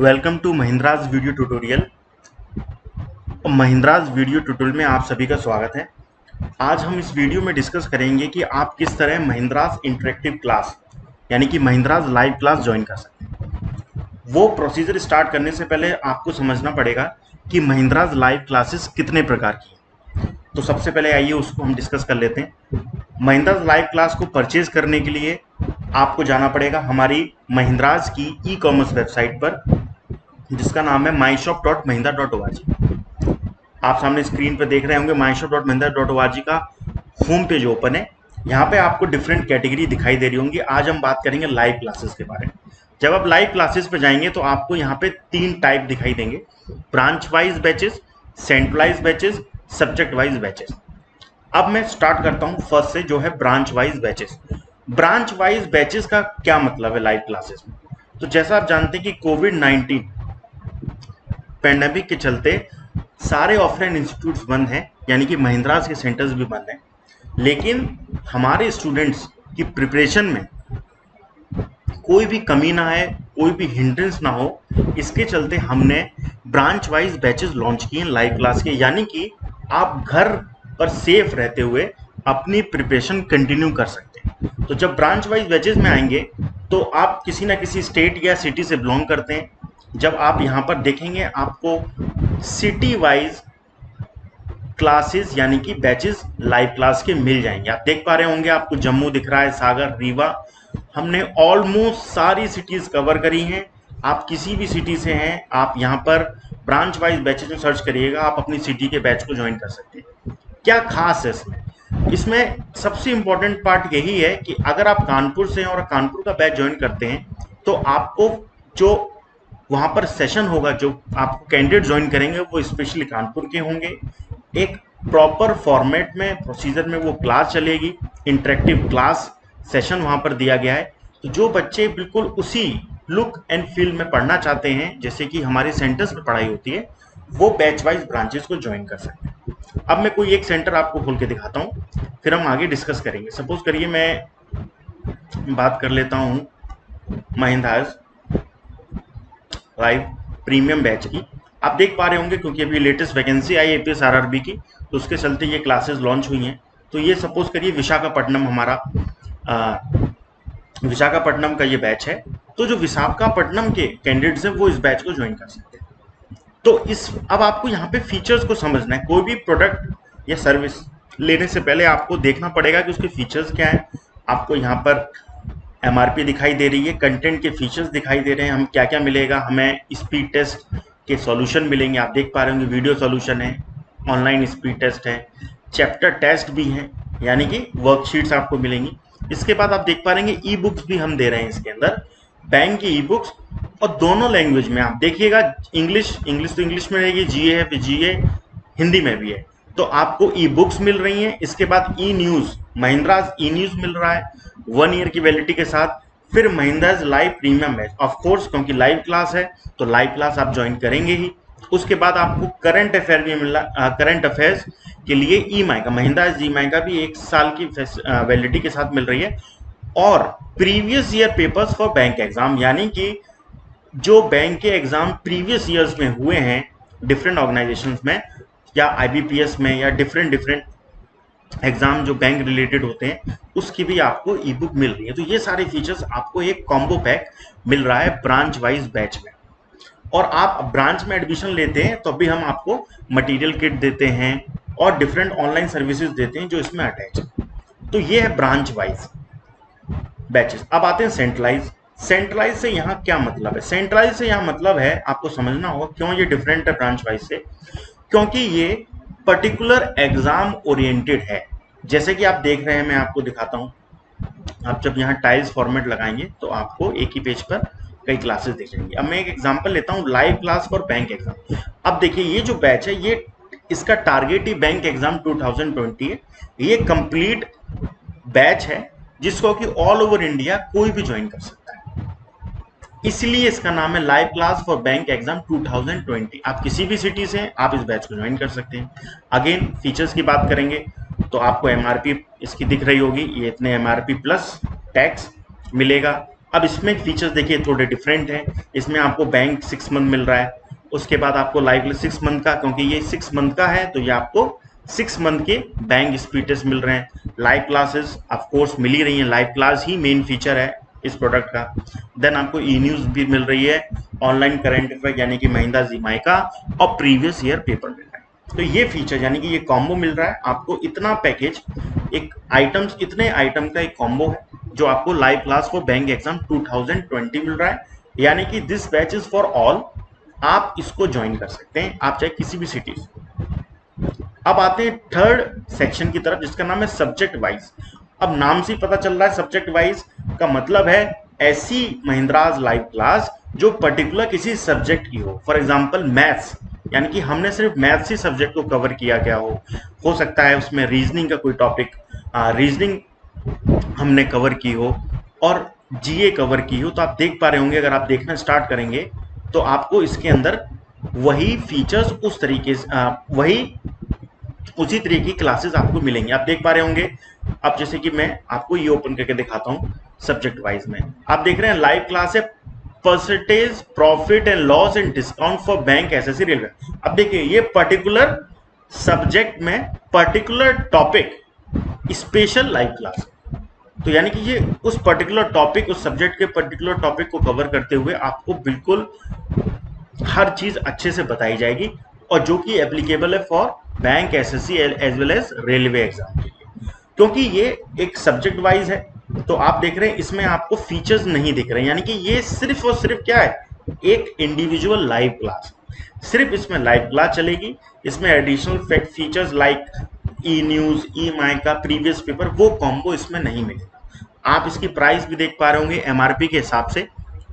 Welcome to Mahendras video tutorial. Mahendras video tutorial में आप सभी का स्वागत है। आज हम इस वीडियो में डिस्कस करेंगे कि आप किस तरह महिंद्राज इंटरेक्टिव क्लास यानी कि महिंद्राज लाइव क्लास ज्वाइन कर सकते हैं। वो प्रोसीजर स्टार्ट करने से पहले आपको समझना पड़ेगा कि महिंद्राज लाइव क्लासेस कितने प्रकार की हैं। तो सबसे पहले आइए उसको हम डिस्कस कर लेते हैं। महिंद्राज लाइव क्लास को परचेज करने के लिए आपको जाना पड़ेगा हमारी महिंद्राज की ई कॉमर्स वेबसाइट पर, जिसका नाम है myshop.mahindra.org। आप सामने स्क्रीन पर देख रहे होंगे myshop.mahindra.org का होम पेज ओपन है। यहाँ पे आपको डिफरेंट कैटेगरी दिखाई दे रही होंगी। आज हम बात करेंगे लाइव क्लासेस के बारे में। जब आप लाइव क्लासेस पे जाएंगे तो आपको यहाँ पे 3 टाइप दिखाई देंगे: branch wise batches, centralise batches, subject wise batches. अब मैं स्टार्ट करता हूँ फर्स्ट से, जो है branch wise batches. Branch wise batches का क्या मतलब है लाइव क्लासेस में? तो जैसा आप जानते हैं कि कोविड-19 पैंडेमिक के चलते सारे ऑफलाइन इंस्टीट्यूट्स बंद हैं, यानी कि महिंद्राज के सेंटर्स भी बंद हैं। लेकिन हमारे स्टूडेंट्स की प्रिपरेशन में कोई भी कमी ना आए, कोई भी हिंड्रेंस ना हो, इसके चलते हमने ब्रांच वाइज बैचेस लॉन्च किए हैं लाइव क्लास के, यानी कि आप घर पर सेफ रहते हुए अपनी प्रिपरेशन कंटिन्यू कर सकते हैं। तो जब ब्रांच वाइज बैचेस में आएंगे तो आप किसी ना किसी स्टेट या सिटी से बिलोंग करते हैं। जब आप यहाँ पर देखेंगे आपको सिटी वाइज क्लासेस यानी कि बैचेस लाइव क्लास के मिल जाएंगे। आप देख पा रहे होंगे, आपको जम्मू दिख रहा है, सागर, रीवा। हमने ऑलमोस्ट सारी सिटीज कवर करी हैं। आप किसी भी सिटी से हैं, आप यहाँ पर ब्रांच वाइज बैचेस में सर्च करिएगा, आप अपनी सिटी के बैच को ज्वाइन कर सकते हैं। क्या खास है इसमें सबसे इंपॉर्टेंट पार्ट यही है कि अगर आप कानपुर से हैं और कानपुर का बैच ज्वाइन करते हैं तो आपको जो वहाँ पर सेशन होगा, जो आपको कैंडिडेट ज्वाइन करेंगे वो स्पेशली कानपुर के होंगे। एक प्रॉपर फॉर्मेट में, प्रोसीजर में वो क्लास चलेगी। इंटरेक्टिव क्लास सेशन वहाँ पर दिया गया है। तो जो बच्चे बिल्कुल उसी लुक एंड फील में पढ़ना चाहते हैं जैसे कि हमारे सेंटर्स में पढ़ाई होती है, वो बैच वाइज ब्रांचेस को ज्वाइन कर सकते हैं। अब मैं कोई एक सेंटर आपको खोल के दिखाता हूँ, फिर हम आगे डिस्कस करेंगे। सपोज करिए मैं बात कर लेता हूँ महिंद्राज लाइव प्रीमियम बैच की। आप देख पा रहे होंगे क्योंकि अभी लेटेस्ट वैकेंसी आई एपीएस आरआरबी की, तो उसके चलते ये क्लासेस लॉन्च हुई हैं। तो ये सपोज करिए विशाखापट्टनम हमारा विशाखापट्टनम का ये बैच है। तो जो विशाखापट्टनम के कैंडिडेट्स हैं वो इस बैच को ज्वाइन कर सकते हैं। तो अब आपको यहाँ पे फीचर्स को समझना है। कोई भी प्रोडक्ट या सर्विस लेने से पहले आपको देखना पड़ेगा कि उसके फीचर्स क्या हैं। आपको यहाँ पर एमआरपी दिखाई दे रही है, कंटेंट के फीचर्स दिखाई दे रहे हैं, हम क्या क्या मिलेगा। हमें स्पीड टेस्ट के सॉल्यूशन मिलेंगे, आप देख पा रहे होंगे वीडियो सॉल्यूशन है, ऑनलाइन स्पीड टेस्ट है, चैप्टर टेस्ट भी है, यानी कि वर्कशीट्स आपको मिलेंगी। इसके बाद आप देख पा रहे हैं ई बुक्स भी हम दे रहे हैं इसके अंदर, बैंक की ई बुक्स, और दोनों लैंग्वेज में। आप देखिएगा इंग्लिश तो इंग्लिश में रहेगी, जीए है, जीए हिंदी में भी है। तो आपको ई बुक्स मिल रही हैं। इसके बाद E news, Mahendras E news मिल रहा है 1 ईयर की वैलिडिटी के साथ। फिर Mahendras live premium batch, of course क्योंकि लाइव क्लास है तो लाइव क्लास आप ज्वाइन करेंगे ही। उसके बाद आपको करंट अफेयर भी मिल रहा, करंट अफेयर्स के लिए ईएमआई का, महिंद्राज ईएमआई का भी 1 साल की वैलिडिटी के साथ मिल रही है। और previous year papers for bank exam, यानी कि जो बैंक के एग्जाम प्रीवियस ईयर्स में हुए हैं डिफरेंट ऑर्गेनाइजेशंस में या आईबीपीएस में या डिफरेंट एग्जाम जो बैंक रिलेटेड होते हैं, उसकी भी आपको ई बुक मिल रही है। तो ये सारे फीचर्स आपको एक कॉम्बो पैक मिल रहा है ब्रांच वाइज बैच में। और आप ब्रांच में एडमिशन लेते हैं तो भी हम आपको मटेरियल किट देते हैं और डिफरेंट ऑनलाइन सर्विसेज देते हैं जो इसमें अटैच है। तो ये है ब्रांच वाइज बैचेस। अब आते हैं सेंट्रलाइज। सेंट्रलाइज से यहाँ क्या मतलब है? सेंट्रलाइज से यहाँ मतलब है, आपको समझना होगा क्यों ये डिफरेंट है ब्रांच वाइज से, क्योंकि ये पर्टिकुलर एग्जाम ओरिएंटेड है। जैसे कि आप देख रहे हैं, मैं आपको दिखाता हूं। आप जब यहाँ टाइल्स फॉर्मेट लगाएंगे तो आपको एक ही पेज पर कई क्लासेस दिख जाएंगी। अब मैं एक एग्जांपल लेता हूं, live class for bank exam. अब देखिए ये जो बैच है, ये इसका टारगेट ही बैंक एग्जाम 2020 है। ये कंप्लीट बैच है जिसको कि ऑल ओवर इंडिया कोई भी ज्वाइन कर सकता है, इसलिए इसका नाम है live class for bank exam 2020। आप किसी भी सिटी से आप इस बैच को ज्वाइन कर सकते हैं। अगेन फीचर्स की बात करेंगे तो आपको एमआरपी इसकी दिख रही होगी, ये इतने एमआरपी प्लस टैक्स मिलेगा। अब इसमें फीचर्स देखिए थोड़े डिफरेंट हैं। इसमें आपको बैंक 6 मंथ मिल रहा है, उसके बाद आपको लाइव 6 मंथ का, क्योंकि ये 6 मंथ का है तो ये आपको 6 मंथ के बैंक स्पीड टेस्ट मिल रहे हैं। लाइव क्लासेस ऑफ कोर्स मिल ही रही हैं, लाइव क्लास ही मेन फीचर है इस प्रोडक्ट का। देन आपको ई न्यूज़ भी मिल रही है, ऑनलाइन करंट अफेयर यानी कि महिंद्रा जीमाई का, और प्रीवियस ईयर पेपर मिल रहा है। तो ये फीचर यानी कि ये कॉम्बो मिल रहा है आपको, इतना पैकेज, एक आइटम्स, इतने आइटम का एक कॉम्बो है जो आपको live class for bank exam 2020 मिल रहा है। यानी कि this batch is for all, आप इसको ज्वाइन कर सकते हैं, आप चाहे किसी भी सिटी से। अब आते हैं थर्ड सेक्शन की तरफ जिसका नाम है सब्जेक्ट वाइज। अब नाम से पता चल रहा है सब्जेक्ट वाइज का मतलब है ऐसी महिंद्राज लाइव क्लास जो पर्टिकुलर किसी सब्जेक्ट की हो। फॉर एग्जांपल मैथ्स, यानी कि हमने सिर्फ मैथ्स ही सब्जेक्ट को कवर किया गया हो सकता है उसमें रीजनिंग का कोई टॉपिक, रीजनिंग हमने कवर की हो और जीए कवर की हो। तो आप देख पा रहे होंगे, अगर आप देखना स्टार्ट करेंगे तो आपको इसके अंदर वही फीचर्स उस तरीके से उसी तरीके की क्लासेस आपको मिलेंगे। आप देख पा रहे होंगे। अब जैसे कि मैं आपको ये ओपन करके दिखाता हूँ सब्जेक्ट वाइज में, आप देख रहे हैं लाइव क्लास है percentage profit and loss and discount for bank SSC railway. अब देखिए ये पर्टिकुलर सब्जेक्ट में particular topic special live class, तो यानी कि ये उस पर्टिकुलर टॉपिक, उस सब्जेक्ट के पर्टिकुलर टॉपिक को कवर करते हुए आपको बिल्कुल हर चीज अच्छे से बताई जाएगी, और जो कि एप्लीकेबल है for bank SSC as well as railway exam के लिए। क्योंकि ये एक सब्जेक्ट वाइज है तो आप देख रहे हैं इसमें आपको फीचर्स नहीं दिख रहे हैं, यानी कि ये सिर्फ और सिर्फ क्या है, एक इंडिविजुअल लाइव क्लास, सिर्फ इसमें लाइव क्लास चलेगी। इसमें एडिशनल फैक्ट फीचर्स लाइक ई न्यूज, ई माई का प्रीवियस पेपर, वो कॉम्बो इसमें नहीं मिलेगा। आप इसकी प्राइस भी देख पा रहे होंगे, एमआरपी के हिसाब से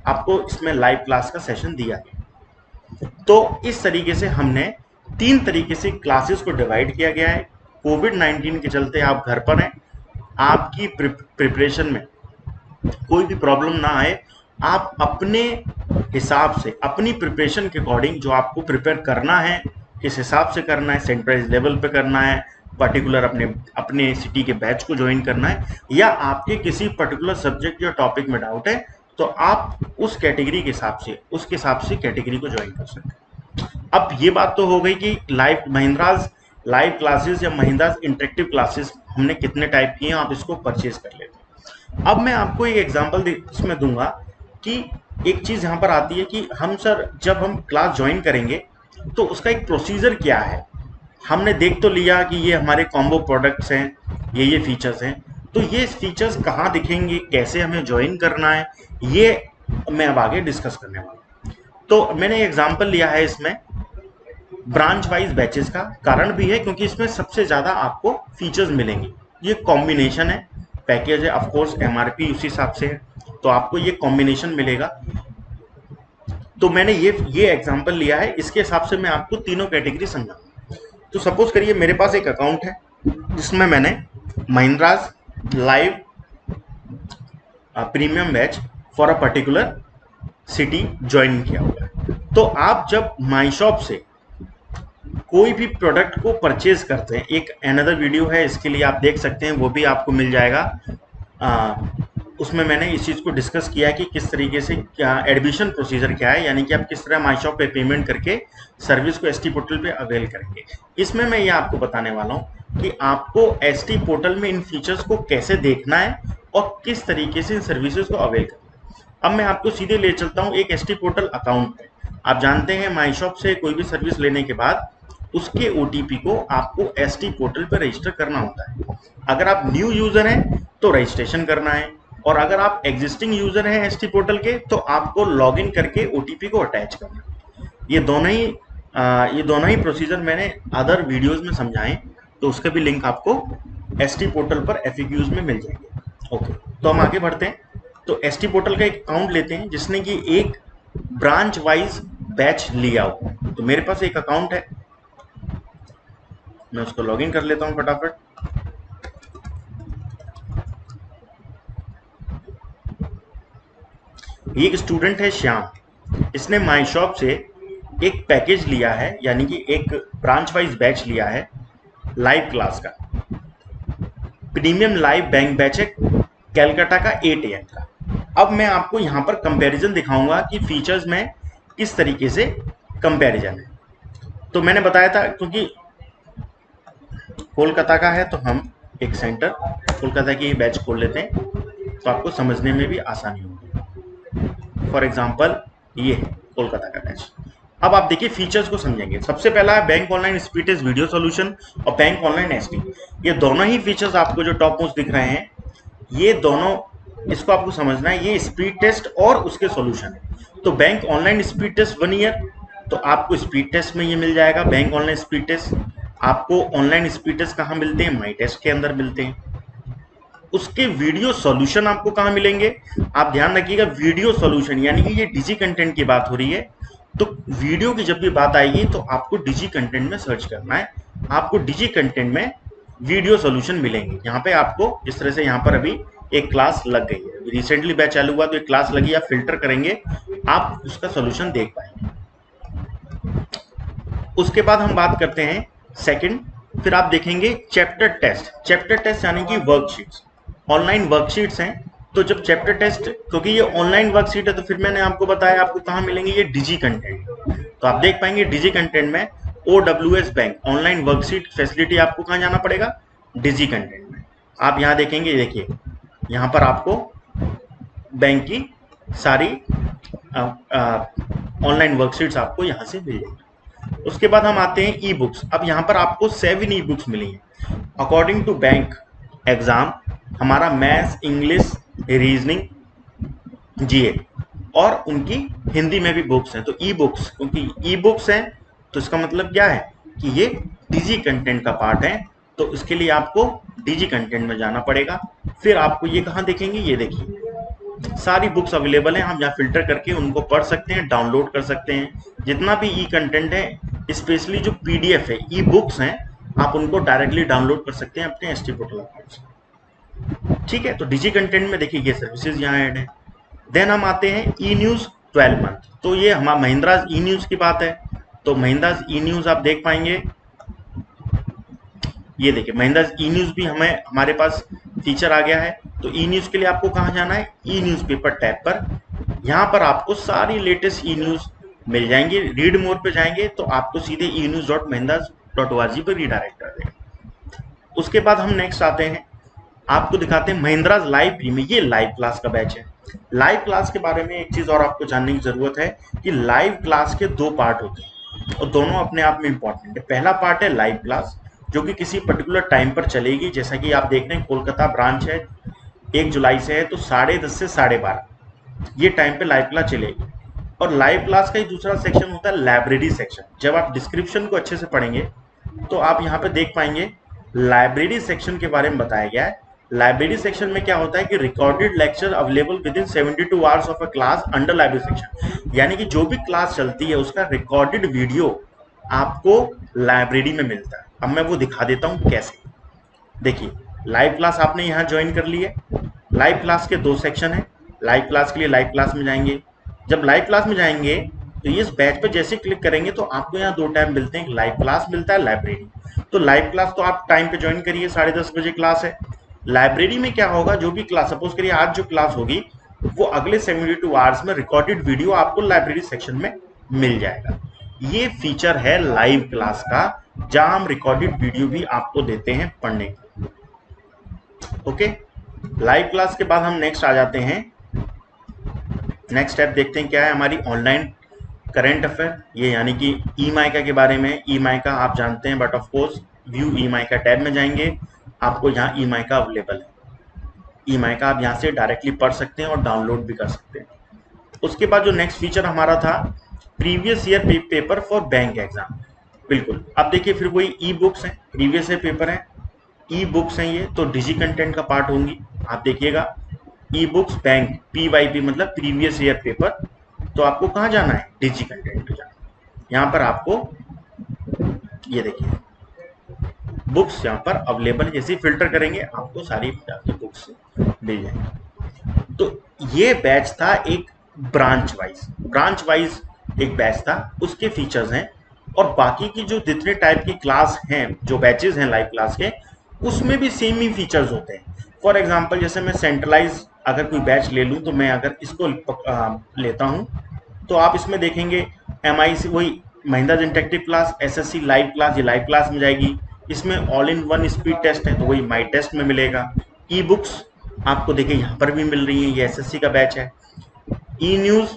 आपको इसमें लाइव क्लास का सेशन दिया है। तो इस तरीके से हमने 3 तरीके से क्लासेस को डिवाइड किया गया है। कोविड-19 के चलते आप घर पर हैं, आपकी प्रिपरेशन में कोई भी प्रॉब्लम ना आए, आप अपने हिसाब से अपनी प्रिपरेशन के अकॉर्डिंग जो आपको प्रिपेयर करना है, किस हिसाब से करना है, सेंट्रलाइज लेवल पे करना है, पर्टिकुलर अपने सिटी के बैच को ज्वाइन करना है, या आपके किसी पर्टिकुलर सब्जेक्ट या टॉपिक में डाउट है तो आप उस कैटेगरी के हिसाब से, उसके हिसाब से कैटेगरी को ज्वाइन कर सकते हैं। अब ये बात तो हो गई कि महिंद्राज लाइव क्लासेस या महिंद्राज इंटरेक्टिव क्लासेस हमने कितने टाइप किए हैं, आप इसको परचेज कर लेते हैं। अब मैं आपको एक एग्जांपल इसमें दूंगा कि एक चीज यहाँ पर आती है कि हम सर जब हम क्लास ज्वाइन करेंगे तो उसका एक प्रोसीजर क्या है। हमने देख तो लिया कि ये हमारे कॉम्बो प्रोडक्ट्स हैं, ये फीचर्स हैं, तो ये फीचर्स कहाँ दिखेंगे, कैसे हमें ज्वाइन करना है, ये मैं अब आगे डिस्कस करने वाला हूँ। तो मैंने एग्जांपल लिया है इसमें ब्रांच वाइज बैचेस का, कारण भी है क्योंकि इसमें सबसे ज्यादा आपको फीचर्स मिलेंगे। ये कॉम्बिनेशन है, पैकेज है, ऑफ कोर्स एमआरपी उसी हिसाब से है, तो आपको ये कॉम्बिनेशन मिलेगा। तो मैंने ये एग्जांपल लिया है, इसके हिसाब से मैं आपको तीनों कैटेगरी समझाऊंगा। तो सपोज करिए मेरे पास एक अकाउंट है जिसमें मैंने Mahendras live premium batch for a particular city join किया हुआ है। तो आप जब माई शॉप से कोई भी प्रोडक्ट को परचेज करते हैं, एक अनदर वीडियो है इसके लिए आप देख सकते हैं, वो भी आपको मिल जाएगा। उसमें मैंने इस चीज़ को डिस्कस किया है कि किस तरीके से क्या एडमिशन प्रोसीजर क्या है, यानी कि आप किस तरह माई शॉप पे पेमेंट करके सर्विस को एसटी पोर्टल पे अवेल करेंगे। इसमें मैं ये आपको बताने वाला हूँ कि आपको एसटी पोर्टल में इन फीचर्स को कैसे देखना है और किस तरीके से इन सर्विसेज को अवेल करना है। अब मैं आपको सीधे ले चलता हूँ एक एसटी पोर्टल अकाउंट पे। आप जानते हैं माई शॉप से कोई भी सर्विस लेने के बाद उसके ओटीपी को आपको एसटी पोर्टल पर रजिस्टर करना होता है। अगर आप न्यू यूजर हैं तो रजिस्ट्रेशन करना है, और अगर आप एग्जिस्टिंग यूजर हैं एसटी पोर्टल के तो आपको लॉगिन करके ओटीपी को अटैच करना है। ये दोनों ही प्रोसीजर मैंने अदर वीडियोस में समझाए, तो उसका भी लिंक आपको एसटी पोर्टल पर एफएक्यूज में मिल जाएंगे। ओके, तो हम आगे बढ़ते हैं। तो एसटी पोर्टल का एक अकाउंट लेते हैं जिसने कि एक ब्रांच वाइज बैच लिया हो। तो मेरे पास एक अकाउंट है, मैं उसको लॉगिन कर लेता हूं फटाफट। एक स्टूडेंट है श्याम, इसने माई शॉप से एक पैकेज लिया है, यानी कि एक ब्रांच वाइज बैच लिया है लाइव क्लास का, प्रीमियम लाइव बैंक बैच है कैलकाटा का 8 AM का। अब मैं आपको यहाँ पर कंपैरिजन दिखाऊंगा कि फीचर्स में किस तरीके से कंपैरिजन है। तो मैंने बताया था क्योंकि कोलकाता का है तो हम एक सेंटर कोलकाता की बैच खोल लेते हैं तो आपको समझने में भी आसानी होगी। फॉर एग्जांपल ये है कोलकाता का बैच। अब आप देखिए फीचर्स को समझेंगे। सबसे पहला है bank online speed test video solution और बैंक ऑनलाइन एसटी। ये दोनों ही फीचर्स आपको जो टॉप मोस्ट दिख रहे हैं, ये दोनों, इसको आपको समझना है, ये स्पीड टेस्ट और उसके सॉल्यूशन है। तो bank online speed test 1 year, तो आपको स्पीड टेस्ट में ये मिल जाएगा बैंक ऑनलाइन स्पीड टेस्ट। आपको ऑनलाइन स्पीड टेस्ट कहाँ मिलते हैं? माई टेस्ट के अंदर मिलते हैं। उसके वीडियो सॉल्यूशन आपको कहाँ मिलेंगे? आप ध्यान रखिएगा, वीडियो सॉल्यूशन, यानी कि ये डिजी कंटेंट की बात हो रही है। तो वीडियो की जब भी बात आएगी तो आपको डिजी कंटेंट में सर्च करना है। आपको डिजी कंटेंट में वीडियो सॉल्यूशन मिलेंगे। यहाँ पे आपको जिस तरह से यहाँ पर अभी एक क्लास लग गई है, रिसेंटली बैच चालू हुआ तो एक क्लास लगी, आप फिल्टर करेंगे, आप उसका सॉल्यूशन देख पाएंगे। उसके बाद हम बात करते हैं सेकंड, फिर आप देखेंगे चैप्टर टेस्ट। चैप्टर टेस्ट यानी कि वर्कशीट्स, ऑनलाइन वर्कशीट्स हैं। तो जब चैप्टर टेस्ट, क्योंकि ये ऑनलाइन वर्कशीट है तो फिर मैंने आपको बताया आपको कहाँ मिलेंगे, ये डिजी कंटेंट। तो आप देख पाएंगे डिजी कंटेंट में OWS bank online worksheet facility, आपको कहाँ जाना पड़ेगा? डिजी कंटेंट में। आप यहाँ देखेंगे, देखिए यहाँ पर आपको बैंक की सारी ऑनलाइन वर्कशीट्स आपको यहाँ से मिल जाएगी। उसके बाद हम आते हैं ई बुक्स। अब यहाँ पर आपको 7 ई बुक्स मिली हैं अकॉर्डिंग टू बैंक एग्जाम। हमारा मैथ्स, इंग्लिश, रीजनिंग, जीए और उनकी हिंदी में भी बुक्स हैं। तो ई बुक्स, क्योंकि ई बुक्स हैं तो इसका मतलब क्या है कि ये डिजी कंटेंट का पार्ट है। तो इसके लिए आपको डिजी कंटेंट में जाना पड़ेगा। फिर आपको ये कहाँ देखेंगे? ये देखिए सारी बुक्स अवेलेबल हैं, हम यहाँ फिल्टर करके उनको पढ़ सकते हैं, डाउनलोड कर सकते हैं। जितना भी ई कंटेंट है, स्पेशली जो पीडीएफ है, ई बुक्स हैं, आप उनको डायरेक्टली डाउनलोड कर सकते हैं अपने एसटी पोर्टल अकाउंट से। ठीक है, तो डिजी कंटेंट में देखिए ये सर्विसेज यहाँ ऐड है। देन हम आते हैं ई न्यूज 12 मंथ। तो ये हमारा महिंद्रा ई न्यूज की बात है। तो महिंद्रा ई न्यूज आप देख पाएंगे, ये देखिए महिंद्रा ई न्यूज भी हमारे पास फीचर आ गया है। तो ई न्यूज के लिए आपको कहाँ जाना है? ई न्यूज पेपर टैब पर। यहाँ पर आपको सारी लेटेस्ट ई न्यूज मिल जाएंगे। रीड मोर पे जाएंगे तो आपको सीधे enews.mahindra.org पर रिडायरेक्ट कर देगा। उसके बाद हम नेक्स्ट आते हैं, आपको दिखाते हैं महिंद्रा लाइव प्रीमियम। ये लाइव क्लास का बैच है। लाइव क्लास के बारे में एक चीज और आपको जानने की जरूरत है कि लाइव क्लास के 2 पार्ट होते हैं और दोनों अपने आप में इंपॉर्टेंट है। पहला पार्ट है लाइव क्लास, जो कि किसी पर्टिकुलर टाइम पर चलेगी। जैसा कि आप देख रहे हैं कोलकाता ब्रांच है, 1 जुलाई से है, तो 10:30 से 12:30 ये टाइम पे लाइव क्लास चलेगी। और लाइव क्लास का ही दूसरा सेक्शन होता है लाइब्रेरी सेक्शन। जब आप डिस्क्रिप्शन को अच्छे से पढ़ेंगे तो आप यहाँ पे देख पाएंगे लाइब्रेरी सेक्शन के बारे में बताया गया है। लाइब्रेरी सेक्शन में क्या होता है कि recorded lecture available with in 72 hours of a class under library section, यानी कि जो भी क्लास चलती है उसका रिकॉर्डेड वीडियो आपको लाइब्रेरी में मिलता है। अब मैं वो दिखा देता हूँ कैसे। देखिए लाइव क्लास आपने यहाँ ज्वाइन कर ली है। लाइव क्लास के 2 सेक्शन है। लाइव क्लास के लिए लाइव क्लास में जाएंगे। जब लाइव क्लास में जाएंगे तो इस बैच पे जैसे क्लिक करेंगे तो आपको यहाँ 2 टाइम मिलते हैं, लाइव क्लास मिलता है, लाइब्रेरी। तो लाइव क्लास तो आप टाइम पे ज्वाइन करिए, 10:30 बजे क्लास है। लाइब्रेरी में क्या होगा, जो भी क्लास, सपोज करिए आज जो क्लास होगी वो अगले 72 आवर्स में रिकॉर्डेड वीडियो आपको लाइब्रेरी सेक्शन में मिल जाएगा। ये फीचर है लाइव क्लास का, जहां हम रिकॉर्डेड वीडियो भी आपको देते हैं पढ़ने के। ओके, लाइव क्लास के बाद हम नेक्स्ट आ जाते हैं। नेक्स्ट स्टेप देखते हैं क्या है, हमारी ऑनलाइन करंट अफेयर। ये यानी कि ई माइका के बारे में। ई माइका आप जानते हैं, but of course view E mica tab में जाएंगे, आपको यहाँ ई माइका अवेलेबल है। ई माइका आप यहाँ से डायरेक्टली पढ़ सकते हैं और डाउनलोड भी कर सकते हैं। उसके बाद जो नेक्स्ट फीचर हमारा था, previous year paper for bank exam. बिल्कुल, अब देखिए फिर वही ई बुक्स हैं, प्रीवियस ईयर पेपर है, ई बुक्स हैं ये, तो डिजी कंटेंट का पार्ट होंगी। आप देखिएगा ई बुक्स बैंक, PYP मतलब प्रीवियस ईयर पेपर। तो आपको कहाँ जाना है? डिजी कंटेंट पे जाना है। यहाँ पर आपको ये देखिए बुक्स यहाँ पर अवेलेबल है। जैसे फिल्टर करेंगे आपको सारी बुक्स मिल जाएंगी। तो ये बैच था एक ब्रांच वाइज एक बैच था, उसके फीचर्स हैं। और बाकी की जो जितने टाइप की क्लास हैं, जो बैचेस हैं लाइव क्लास के, उसमें भी सेम ही फीचर्स होते हैं। फॉर एग्जांपल जैसे मैं सेंट्रलाइज अगर कोई बैच ले लूँ तो मैं अगर इसको लेता हूँ तो आप इसमें देखेंगे MIC वही Mahindra interactive class, SSC live class, ये लाइव क्लास में जाएगी। इसमें all in one speed test है तो वही माई टेस्ट में मिलेगा। ई बुक्स आपको देखिए यहाँ पर भी मिल रही है, ये SSC का बैच है। ई न्यूज़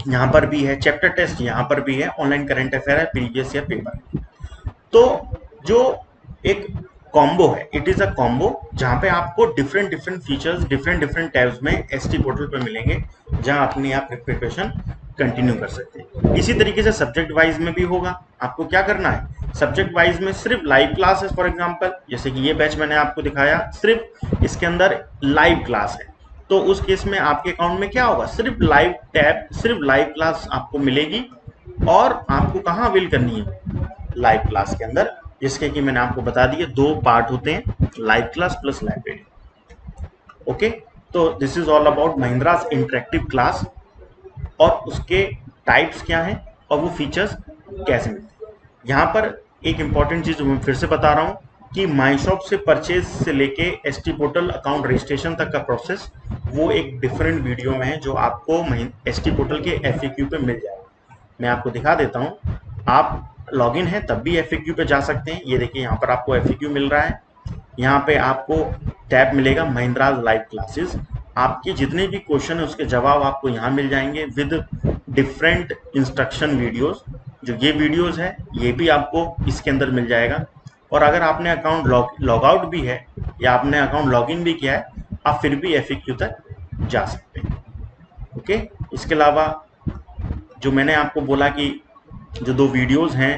यहाँ पर भी है, चैप्टर टेस्ट यहाँ पर भी है, ऑनलाइन करंट अफेयर है, प्रीवियस ईयर पेपर। तो जो एक कॉम्बो है, इट इज अ कॉम्बो जहाँ पे आपको different different features different tabs में एसटी पोर्टल पे मिलेंगे, जहाँ अपने आप प्रिपरेशन कंटिन्यू कर सकते हैं। इसी तरीके से सब्जेक्ट वाइज में भी होगा। आपको क्या करना है, सब्जेक्ट वाइज में सिर्फ लाइव क्लास है, फॉर एग्जांपल जैसे कि ये बैच मैंने आपको दिखाया, सिर्फ इसके अंदर लाइव क्लास है, तो उस केस में आपके अकाउंट में क्या होगा, सिर्फ लाइव टैब, सिर्फ लाइव क्लास आपको मिलेगी। और आपको कहाँ अवेल करनी है, लाइव क्लास के अंदर, जिसके कि मैंने आपको बता दिया 2 पार्ट होते हैं, live class plus library. Okay, तो this is all about Mahendras interactive class और उसके टाइप्स क्या हैं और वो फीचर्स कैसे मिलते हैं। यहाँ पर एक इंपॉर्टेंट चीज मैं फिर से बता रहा हूँ कि माई शॉप से परचेज से लेके एसटी पोर्टल अकाउंट रजिस्ट्रेशन तक का प्रोसेस वो एक डिफरेंट वीडियो में है, जो आपको एसटी पोर्टल के FAQ पे मिल जाएगा। मैं आपको दिखा देता हूँ, आप लॉगिन है तब भी FAQ पे जा सकते हैं। ये देखिए यहाँ पर आपको FAQ मिल रहा है, यहाँ पे आपको टैब मिलेगा महिंद्राज लाइव क्लासेस। आपके जितने भी क्वेश्चन है उसके जवाब आपको यहाँ मिल जाएंगे विद डिफरेंट इंस्ट्रक्शन वीडियोस। जो ये वीडियोस है ये भी आपको इसके अंदर मिल जाएगा। और अगर आपने अकाउंट लॉग आउट भी है या आपने अकाउंट लॉगिन भी किया है, आप फिर भी FAQ तक जा सकते हैं। ओके, इसके अलावा जो मैंने आपको बोला कि जो 2 वीडियोस हैं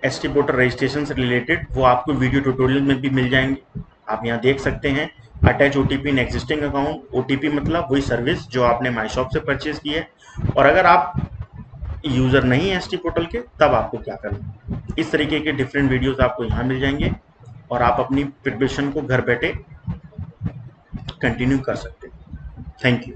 एसटी पोर्टल रजिस्ट्रेशन से रिलेटेड, वो आपको वीडियो ट्यूटोरियल में भी मिल जाएंगे। आप यहाँ देख सकते हैं, attach OTP in existing account. OTP मतलब वही सर्विस जो आपने माई शॉप से परचेज की है। और अगर आप यूजर नहीं है एसटी पोर्टल के, तब आपको क्या करना है। इस तरीके के डिफरेंट वीडियोस आपको यहाँ मिल जाएंगे और आप अपनी प्रिपरेशन को घर बैठे कंटिन्यू कर सकते हैं। Thank you.